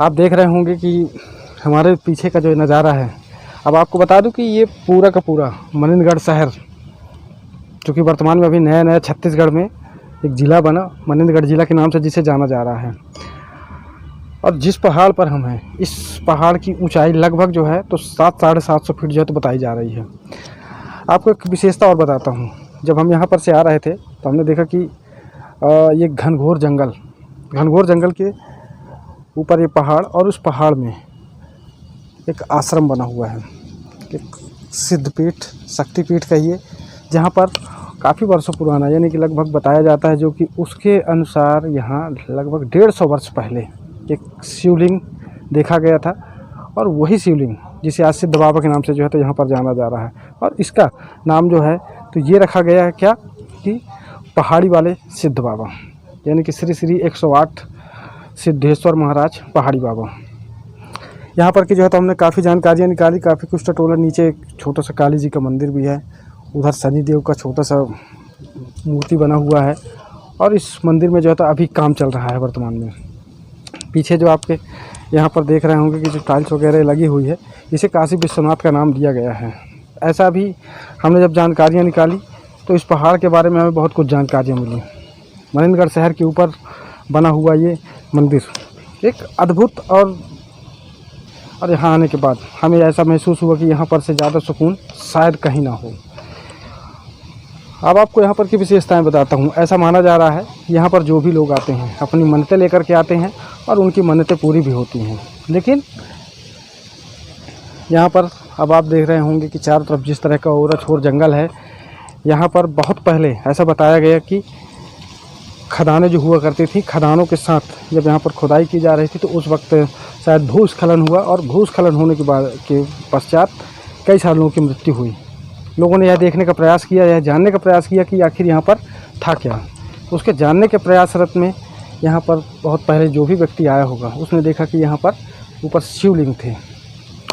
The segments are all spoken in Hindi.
आप देख रहे होंगे कि हमारे पीछे का जो नज़ारा है, अब आपको बता दूं कि ये पूरा का पूरा मनिंदगढ़ शहर, जो कि वर्तमान में अभी नया नया छत्तीसगढ़ में एक ज़िला बना, मनिंदगढ़ ज़िला के नाम से जिसे जाना जा रहा है। और जिस पहाड़ पर हम हैं, इस पहाड़ की ऊंचाई लगभग जो है तो 700-750 फीट जो है तो बताई जा रही है। आपको एक विशेषता और बताता हूँ। जब हम यहाँ पर से आ रहे थे तो हमने देखा कि ये घनघोर जंगल के ऊपर ये पहाड़, और उस पहाड़ में एक आश्रम बना हुआ है, एक सिद्धपीठ, शक्तिपीठ कहिए, जहाँ पर काफ़ी वर्षों पुराना, यानी कि लगभग बताया जाता है, जो कि उसके अनुसार यहाँ लगभग 150 वर्ष पहले एक शिवलिंग देखा गया था। और वही शिवलिंग जिसे आज सिद्ध बाबा के नाम से जो है तो यहाँ पर जाना जा रहा है। और इसका नाम जो है तो ये रखा गया है क्या, कि पहाड़ी वाले सिद्ध बाबा, यानी कि श्री श्री 108 सिद्धेश्वर महाराज पहाड़ी बाबा। यहाँ पर की जो है तो हमने काफ़ी जानकारियाँ निकाली, काफ़ी कुछ टटोला। नीचे एक छोटा सा काली जी का मंदिर भी है, उधर शनि देव का छोटा सा मूर्ति बना हुआ है। और इस मंदिर में जो है तो अभी काम चल रहा है वर्तमान में। पीछे जो आपके यहाँ पर देख रहे होंगे कि जो टाइल्स वगैरह लगी हुई है, इसे काशी विश्वनाथ का नाम दिया गया है। ऐसा भी हमने जब जानकारियाँ निकाली तो इस पहाड़ के बारे में हमें बहुत कुछ जानकारियाँ मिली। मनिंदगढ़ शहर के ऊपर बना हुआ ये मंदिर एक अद्भुत, और यहाँ आने के बाद हमें ऐसा महसूस हुआ कि यहाँ पर से ज़्यादा सुकून शायद कहीं ना हो। अब आपको यहाँ पर की विशेषताएं बताता हूँ। ऐसा माना जा रहा है यहाँ पर जो भी लोग आते हैं अपनी मन्नतें लेकर के आते हैं, और उनकी मन्नतें पूरी भी होती हैं। लेकिन यहाँ पर अब आप देख रहे होंगे कि चारों तरफ जिस तरह का ओरा छोर जंगल है, यहाँ पर बहुत पहले ऐसा बताया गया कि खदानें जो हुआ करती थी, खदानों के साथ जब यहाँ पर खुदाई की जा रही थी तो उस वक्त शायद भूस्खलन हुआ, और भूस्खलन होने के पश्चात कई सारे लोगों की मृत्यु हुई। लोगों ने यह देखने का प्रयास किया, यह जानने का प्रयास किया कि आखिर यहाँ पर था क्या। उसके जानने के प्रयासरत में यहाँ पर बहुत पहले जो भी व्यक्ति आया होगा उसने देखा कि यहाँ पर ऊपर शिवलिंग थे,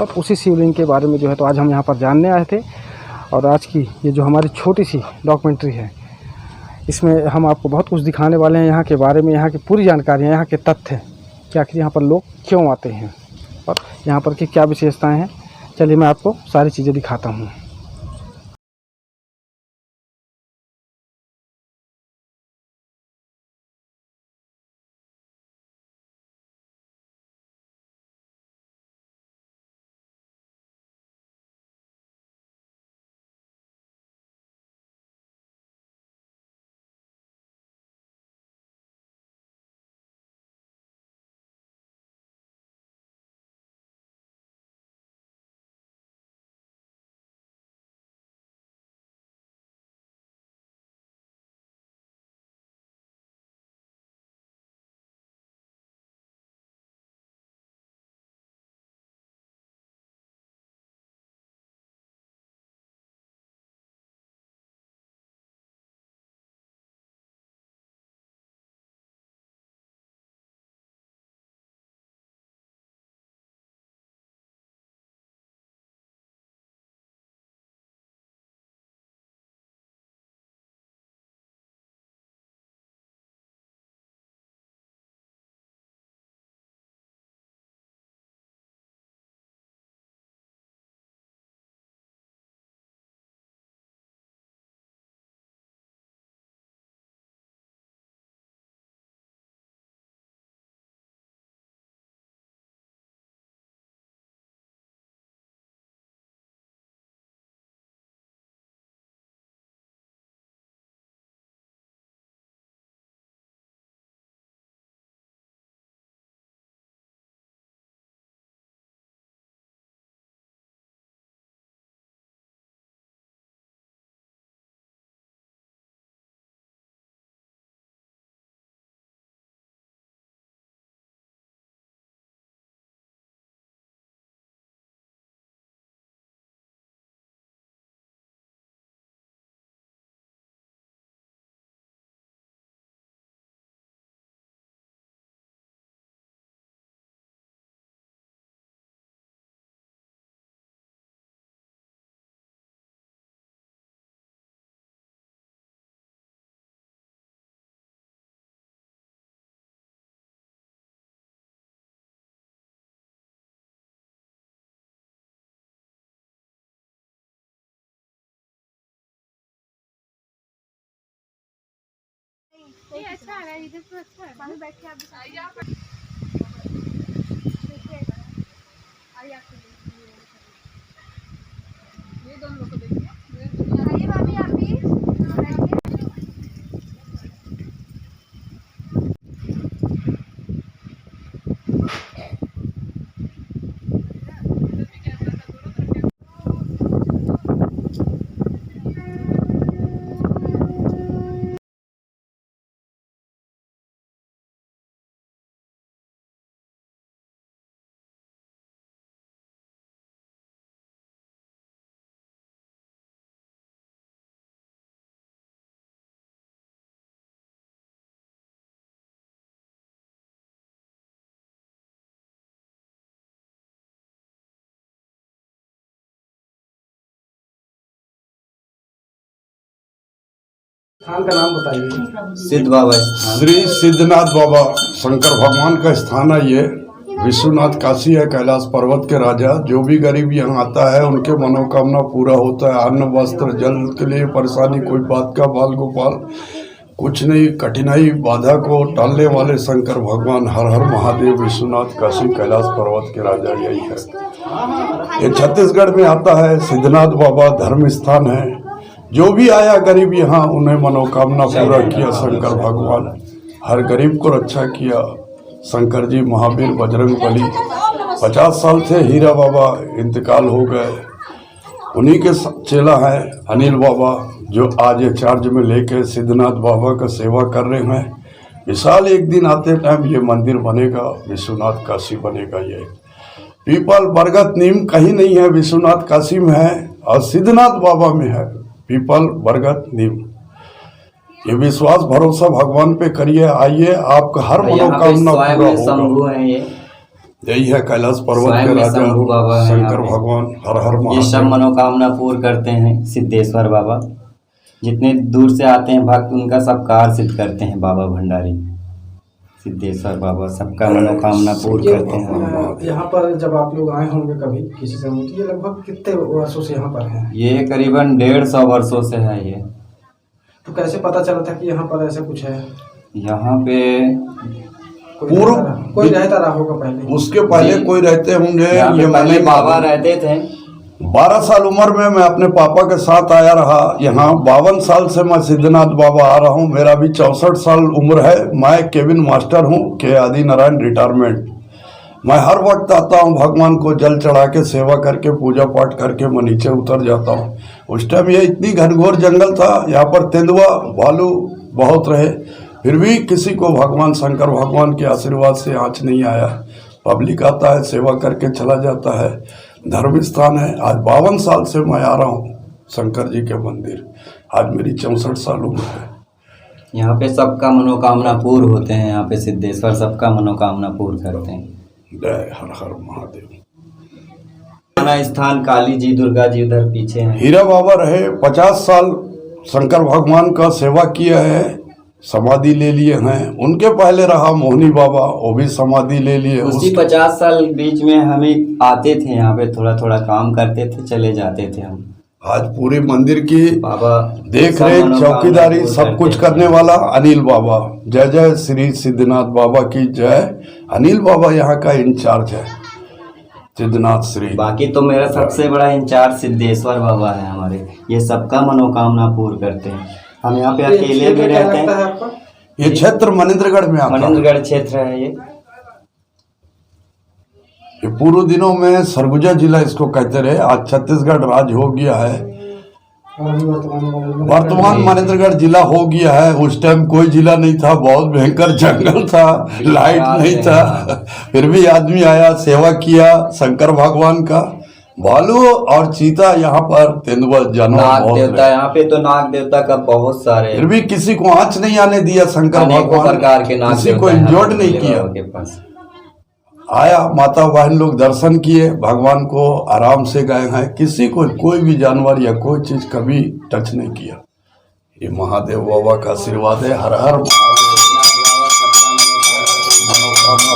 और उसी शिवलिंग के बारे में जो है तो आज हम यहाँ पर जानने आए थे। और आज की ये जो हमारी छोटी सी डॉक्यूमेंट्री है, इसमें हम आपको बहुत कुछ दिखाने वाले हैं यहाँ के बारे में, यहाँ की पूरी जानकारियाँ, यहाँ के तथ्य कि आखिर यहाँ पर लोग क्यों आते हैं और यहाँ पर की क्या विशेषताएँ हैं। चलिए मैं आपको सारी चीज़ें दिखाता हूँ। ये अच्छा आ रहा है, इधर तो अच्छा है। वहाँ बैठ के आप आइए, आपको ये दोनों लोग को देखिए। आइए भाभी, आप भी स्थान का नाम बताइए। सिद्ध बाबा स्थान। श्री सिद्धनाथ बाबा शंकर भगवान का स्थान है ये। विश्वनाथ काशी है, कैलाश पर्वत के राजा। जो भी गरीब यहाँ आता है उनके मनोकामना पूरा होता है। अन्न वस्त्र जल के लिए परेशानी कोई बात का बाल गोपाल कुछ नहीं, कठिनाई बाधा को टालने वाले शंकर भगवान। हर हर महादेव। विश्वनाथ काशी कैलाश पर्वत के राजा यही है। ये छत्तीसगढ़ में आता है। सिद्धनाथ बाबा धर्म स्थान है। जो भी आया गरीब यहाँ उन्हें मनोकामना पूरा किया शंकर भगवान। हर गरीब को रक्षा किया शंकर जी। महावीर बजरंग बली 50 साल थे। हीरा बाबा इंतकाल हो गए। उन्हीं के चेला है अनिल बाबा, जो आज ये चार्ज में लेके सिद्धनाथ बाबा का सेवा कर रहे हैं। विशाल एक दिन आते टाइम ये मंदिर बनेगा, विश्वनाथ काशी बनेगा। ये पीपल बरगद नीम कहीं नहीं है, विश्वनाथ काशी में है और सिद्धनाथ बाबा में है। पीपल बरगद नीम। ये विश्वास भरोसा भगवान पे करिए। आइए, आपका हर मनोकामना पूरा होगा। यही है कैलाश पर्वत के राजा शंकर भगवान। हर हर महादेव। ये सब मनोकामना पूर्ण करते हैं सिद्धेश्वर बाबा। जितने दूर से आते हैं भक्त उनका सब कार्य सिद्ध करते हैं बाबा भंडारी सिद्धेश्वर बाबा। सबका मनोकामना पूर्ण करते हैं। यहाँ पर जब आप लोग आए होंगे कभी किसी समय, तो ये लगभग कितने वर्षों से यहाँ पर हैं? ये करीबन 150 वर्षों से है ये। तो कैसे पता चला था कि यहाँ पर ऐसा कुछ है? यहाँ पे कोई रहता रहा होगा पहले। उसके पहले कोई रहते होंगे। ये पहले बाबा रहते थे। 12 साल उम्र में मैं अपने पापा के साथ आया रहा यहाँ। 52 साल से मैं सिद्धनाथ बाबा आ रहा हूँ। मेरा भी 64 साल उम्र है। मैं केबिन मास्टर हूँ के आदि नारायण रिटायरमेंट। मैं हर वक्त आता हूँ, भगवान को जल चढ़ा के सेवा करके पूजा पाठ करके मैं नीचे उतर जाता हूँ। उस टाइम ये इतनी घनघोर जंगल था, यहाँ पर तेंदुआ भालू बहुत रहे, फिर भी किसी को भगवान शंकर भगवान के आशीर्वाद से आँच नहीं आया। पब्लिक आता है, सेवा करके चला जाता है। धर्म स्थान है। आज 52 साल से मैं आ रहा हूँ शंकर जी के मंदिर। आज मेरी 64 साल उम्र है। यहाँ पे सबका मनोकामना पूर्ण होते हैं। यहाँ पे सिद्धेश्वर सबका मनोकामना पूर्ण करते हैं। जय हर हर महादेव। स्थान काली जी दुर्गा जी उधर पीछे हैं। हीरा बाबा रहे 50 साल शंकर भगवान का सेवा किया है, समाधि ले लिए हैं। उनके पहले रहा मोहनी बाबा, वो भी समाधि ले लिए। उसी 50 साल बीच में हमें आते थे यहाँ पे, थोड़ा थोड़ा काम करते थे, चले जाते थे हम। आज पूरे मंदिर की बाबा देख रेख चौकीदारी सब कुछ करने वाला अनिल बाबा। जय जय श्री सिद्धनाथ बाबा की जय। अनिल बाबा यहाँ का इंचार्ज है सिद्धनाथ श्री। बाकी तो मेरा सबसे बड़ा इंचार्ज सिद्धेश्वर बाबा है हमारे। ये सबका मनोकामना पूर्ण करते हैं। हम यहाँ पे अकेले भी रहते हैं। ये क्षेत्र मनेंद्रगढ़ में आता है। मनेंद्रगढ़ क्षेत्र है ये पूर्व दिनों में सरगुजा जिला इसको कहते रहे। आज छत्तीसगढ़ राज्य हो गया है। वर्तमान मनेंद्रगढ़ जिला हो गया है। उस टाइम कोई जिला नहीं था, बहुत भयंकर जंगल था, लाइट नहीं था, फिर भी आदमी आया, सेवा किया शंकर भगवान का। भालू और चीता यहाँ पर, तेंदुआ जानवर नाग देवता यहाँ पे तो नाग देवता का बहुत सारे, फिर भी किसी को आँच नहीं आने दिया शंकर भगवान। प्रकार के नाग किसी को इंजोर्ड नहीं किया। आया, माता बहन लोग दर्शन किए, भगवान को आराम से गए हैं। किसी को कोई भी जानवर या कोई चीज कभी टच नहीं किया। ये महादेव बाबा का आशीर्वाद है। हर हर मनोकामना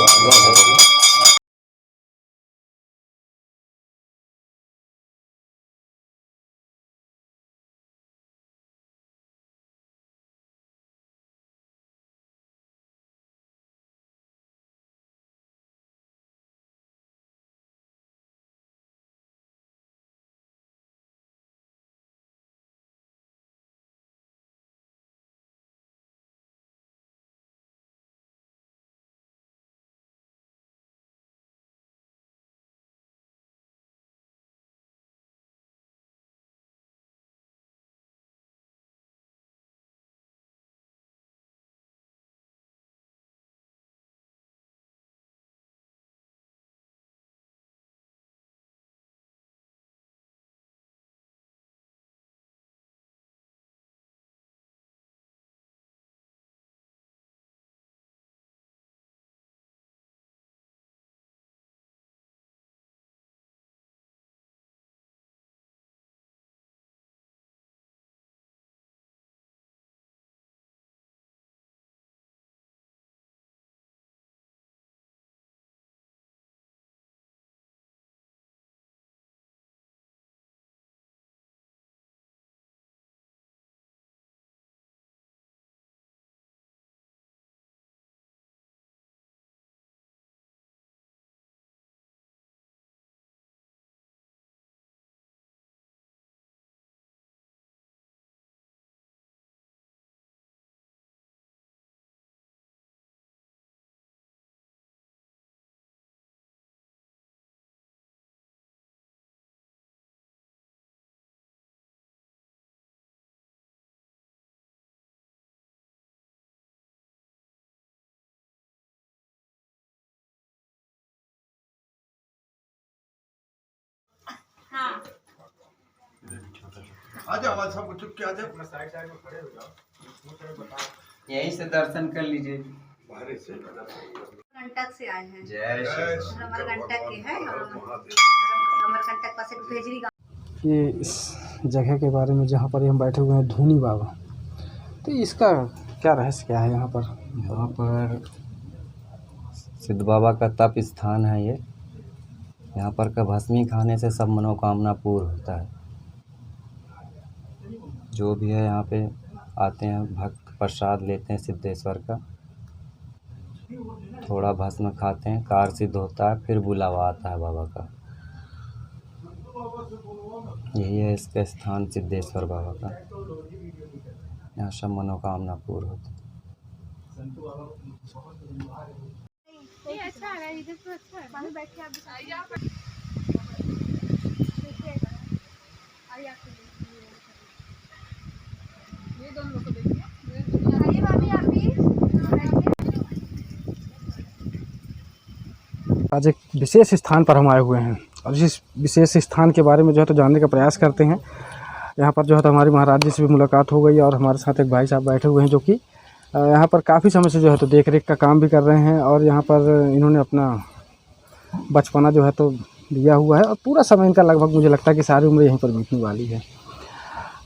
हाँ यहीं से दर्शन कर लीजिए। कंटक से आए हैं। जय श्री अमरकंटक के हैं। अमरकंटक पास एक भेजरी गाँव। ये इस जगह के बारे में जहाँ पर हम बैठे हुए हैं धूनी बाबा, तो इसका क्या रहस्य क्या है यहाँ पर? यहाँ पर सिद्ध बाबा का तप स्थान है ये। यहाँ पर का भस्मी खाने से सब मनोकामना पूर्ण होता है। जो भी है यहाँ पे आते हैं भक्त, प्रसाद लेते हैं सिद्धेश्वर का, थोड़ा भस्म खाते हैं, कार्य सिद्ध होता है, फिर बुलावा आता है बाबा का। यही है इसका स्थान सिद्धेश्वर बाबा का। यहाँ सब मनोकामना पूर्ण होती है। ये अच्छा है, इधर तो अच्छा है। वहीं बैठ के आप आइए, ये दोनों को देखिए। आइए भाभी आप भी। आज एक विशेष स्थान पर हम आए हुए हैं और इस विशेष स्थान के बारे में जो है तो जानने का प्रयास करते हैं। यहाँ पर जो है तो हमारी महाराज जी से भी मुलाकात हो गई और हमारे साथ एक भाई साहब बैठे हुए हैं जो कि यहाँ पर काफ़ी समय से जो है तो देख रेख का काम भी कर रहे हैं और यहाँ पर इन्होंने अपना बचपना जो है तो दिया हुआ है और पूरा समय इनका लगभग मुझे लगता है कि सारी उम्र यहीं पर बीतने वाली है।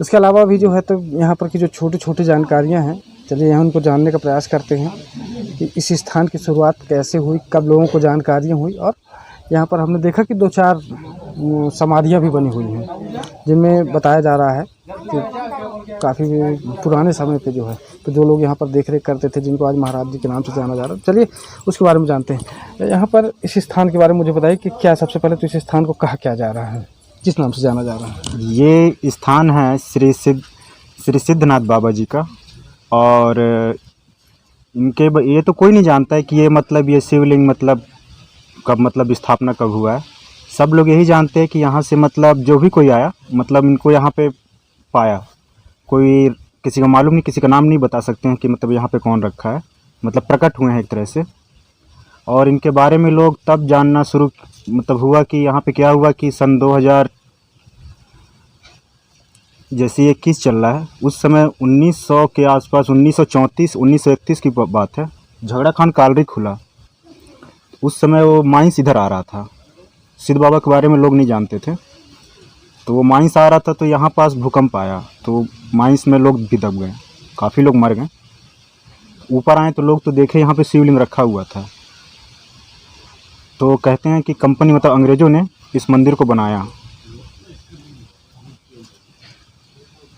इसके अलावा भी जो है तो यहाँ पर की जो छोटी छोटी जानकारियाँ हैं, चलिए यहाँ उनको जानने का प्रयास करते हैं कि इस स्थान की शुरुआत कैसे हुई, कब लोगों को जानकारियाँ हुई। और यहाँ पर हमने देखा कि 2-4 समाधियाँ भी बनी हुई हैं जिनमें बताया जा रहा है कि काफ़ी पुराने समय पे जो है तो जो लोग यहाँ पर देख रेख करते थे, जिनको आज महाराज जी के नाम से जाना जा रहा है। चलिए उसके बारे में जानते हैं। यहाँ पर इस स्थान के बारे में मुझे बताइए कि क्या सबसे पहले तो इस स्थान को कहा क्या जा रहा है, किस नाम से जाना जा रहा है? ये स्थान है श्री सिद्धनाथ बाबा जी का। और इनके ये तो कोई नहीं जानता है कि ये मतलब ये शिवलिंग मतलब कब मतलब स्थापना कब हुआ है। सब लोग यही जानते हैं कि यहाँ से मतलब जो भी कोई आया मतलब इनको यहाँ पे पाया। कोई किसी का मालूम नहीं, किसी का नाम नहीं बता सकते हैं कि मतलब यहाँ पे कौन रखा है, मतलब प्रकट हुए हैं एक तरह से। और इनके बारे में लोग तब जानना शुरू मतलब हुआ कि यहाँ पे क्या हुआ कि सन 2000 जैसे 21 चल रहा है, उस समय 1900 के आसपास 1931 की बात है। झगड़ा खान कालरी खुला, उस समय वो माइंस इधर आ रहा था। सिद्ध बाबा के बारे में लोग नहीं जानते थे, तो वो माइंस आ रहा था तो यहाँ पास भूकंप आया तो माइंस में लोग भी दब गए, काफ़ी लोग मर गए। ऊपर आए तो लोग तो देखे यहाँ पे शिवलिंग रखा हुआ था। तो कहते हैं कि कंपनी मतलब अंग्रेज़ों ने इस मंदिर को बनाया।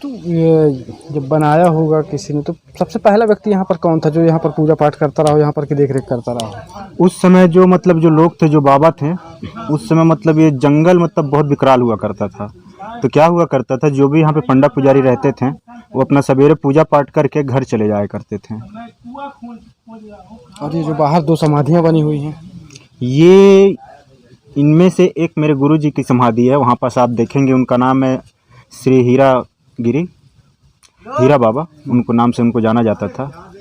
तो ये जब बनाया होगा किसी ने, तो सबसे पहला व्यक्ति यहाँ पर कौन था जो यहाँ पर पूजा पाठ करता रहा हो, यहाँ पर की देख रेख करता रहा? उस समय जो मतलब जो लोग थे, जो बाबा थे, उस समय मतलब ये जंगल मतलब बहुत विकराल हुआ करता था। तो क्या हुआ करता था, जो भी यहाँ पे पंडा पुजारी रहते थे वो अपना सवेरे पूजा पाठ करके घर चले जाया करते थे। और ये जो बाहर 2 समाधियाँ बनी हुई हैं, ये इनमें से एक मेरे गुरु जी की समाधि है, वहाँ पास आप देखेंगे। उनका नाम है श्री हीरा बाबा, उनको नाम से उनको जाना जाता था।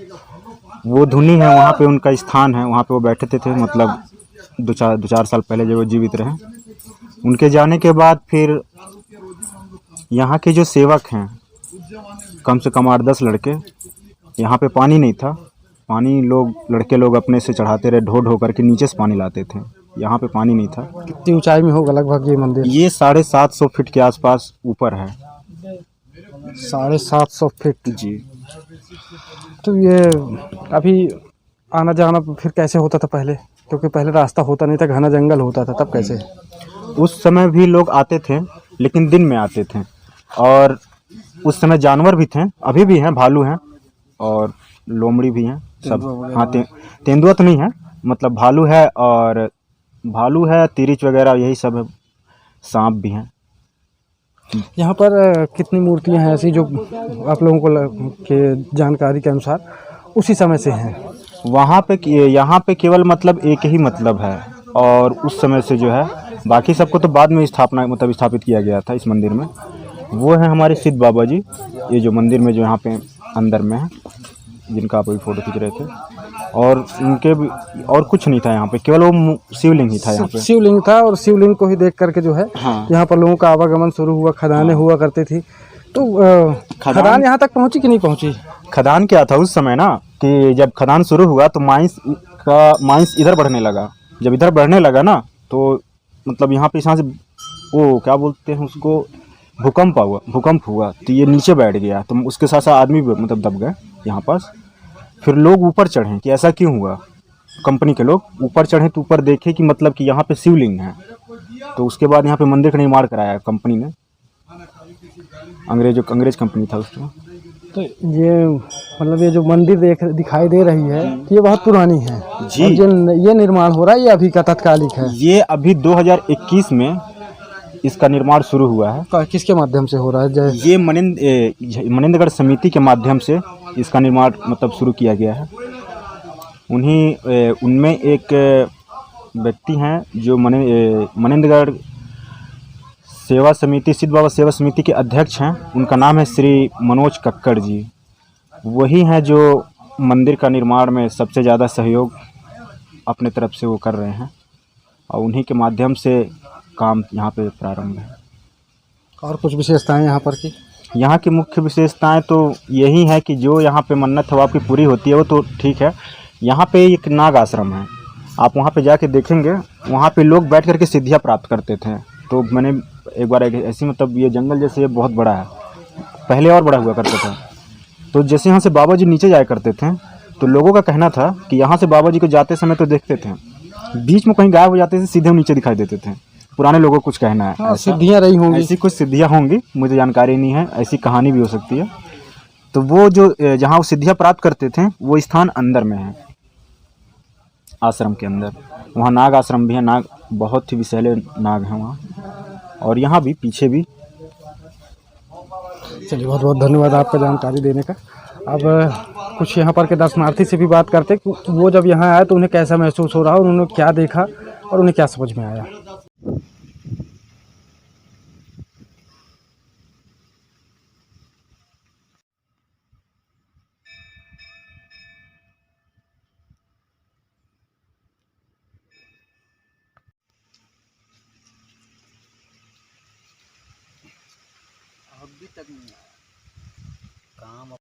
वो धुनी है, वहाँ पे उनका स्थान है, वहाँ पे वो बैठते थे मतलब 2-4 साल पहले जब वो जीवित रहे। उनके जाने के बाद फिर यहाँ के जो सेवक हैं, कम से कम 8-10 लड़के, यहाँ पे पानी नहीं था, पानी लड़के लोग अपने से चढ़ाते रहे, ढो ढो करके नीचे से पानी लाते थे। यहाँ पे पानी नहीं था। कितनी ऊंचाई में होगा लगभग ये मंदिर? ये 750 फीट के आसपास ऊपर है। 750 फीट जी। तो ये अभी आना जाना फिर कैसे होता था पहले? क्योंकि पहले रास्ता होता नहीं था, घना जंगल होता था, तब कैसे? उस समय भी लोग आते थे, लेकिन दिन में आते थे। और उस समय जानवर भी थे, अभी भी हैं, भालू हैं और लोमड़ी भी हैं सब। हाँ, तेंदुआ तो नहीं है, मतलब भालू है, और भालू है, तिरिच वगैरह यही सब है, सांप भी हैं। यहाँ पर कितनी मूर्तियाँ हैं ऐसी जो आप लोगों को के जानकारी के अनुसार उसी समय से हैं? वहाँ पे यहाँ पे केवल मतलब एक ही मतलब है, और उस समय से जो है, बाकी सबको तो बाद में स्थापित किया गया था इस मंदिर में। वो है हमारे सिद्ध बाबा जी, ये जो मंदिर में जो यहाँ पे अंदर में है, जिनका आप अभी फ़ोटो खींच रहे थे। और इनके भी और कुछ नहीं था यहाँ पे, केवल वो शिवलिंग ही था यहाँ पे। शिवलिंग था और शिवलिंग को ही देख करके जो है हाँ। यहाँ पर लोगों का आवागमन शुरू हुआ, खदानें हुआ करती थी। तो खदान यहाँ तक पहुँची कि नहीं पहुँची? खदान क्या था उस समय ना, कि जब खदान शुरू हुआ तो माइंस इधर बढ़ने लगा। जब इधर बढ़ने लगा ना तो मतलब यहाँ पे यहाँ से वो क्या बोलते हैं उसको, भूकंप हुआ तो ये नीचे बैठ गया, तो उसके साथ साथ आदमी भी मतलब दब गए यहाँ पास। फिर लोग ऊपर चढ़े कि ऐसा क्यों हुआ, कंपनी के लोग ऊपर चढ़े तो ऊपर देखे कि मतलब कि यहाँ पे शिवलिंग है। तो उसके बाद यहाँ पे मंदिर का निर्माण कराया कंपनी ने, अंग्रेज कंपनी था उसमें। तो ये मतलब ये जो मंदिर दिखाई दे रही है ये बहुत पुरानी है जी। और ये निर्माण हो रहा है, ये अभी का तत्कालिक है? ये अभी 2021 में इसका निर्माण शुरू हुआ है। किसके माध्यम से हो रहा है? ये मनिंदगढ़ समिति के माध्यम से इसका निर्माण मतलब शुरू किया गया है। उनमें एक व्यक्ति हैं जो मनिंदगढ़ सेवा समिति, सिद्ध बाबा सेवा समिति के अध्यक्ष हैं। उनका नाम है श्री मनोज कक्कड़ जी। वही हैं जो मंदिर का निर्माण में सबसे ज़्यादा सहयोग अपने तरफ से वो कर रहे हैं और उन्हीं के माध्यम से काम यहाँ पे प्रारंभ है। और कुछ विशेषताएं यहाँ पर की? यहाँ की मुख्य विशेषताएं तो यही है कि जो यहाँ पे मन्नत है आपकी पूरी होती है, वो तो ठीक है। यहाँ पे एक नाग आश्रम है, आप वहाँ पे जाके देखेंगे, वहाँ पे लोग बैठ करके सिद्धियाँ प्राप्त करते थे। तो मैंने एक बार ऐसी मतलब ये जंगल जैसे ये बहुत बड़ा है, पहले और बड़ा हुआ करता था। तो जैसे यहाँ से बाबा जी नीचे जाया करते थे तो लोगों का कहना था कि यहाँ से बाबा जी को जाते समय तो देखते थे, बीच में कहीं गायब हो जाते थे, सीधे नीचे दिखाई देते थे। पुराने लोगों को कुछ कहना है। सिद्धियाँ रही होंगी, ऐसी कुछ सिद्धियाँ होंगी, मुझे जानकारी नहीं है, ऐसी कहानी भी हो सकती है। तो वो जो जहाँ वो सिद्धियाँ प्राप्त करते थे वो स्थान अंदर में है, आश्रम के अंदर। वहाँ नाग आश्रम भी है, नाग बहुत ही विषैले नाग हैं वहाँ, और यहाँ भी पीछे भी। चलिए बहुत बहुत धन्यवाद आपका जानकारी देने का। अब कुछ यहाँ पर के दर्शनार्थी से भी बात करते कि वो जब यहाँ आए तो उन्हें कैसा महसूस हो रहा और उन्होंने क्या देखा और उन्हें क्या समझ में आया। अभी तक नहीं आया काम।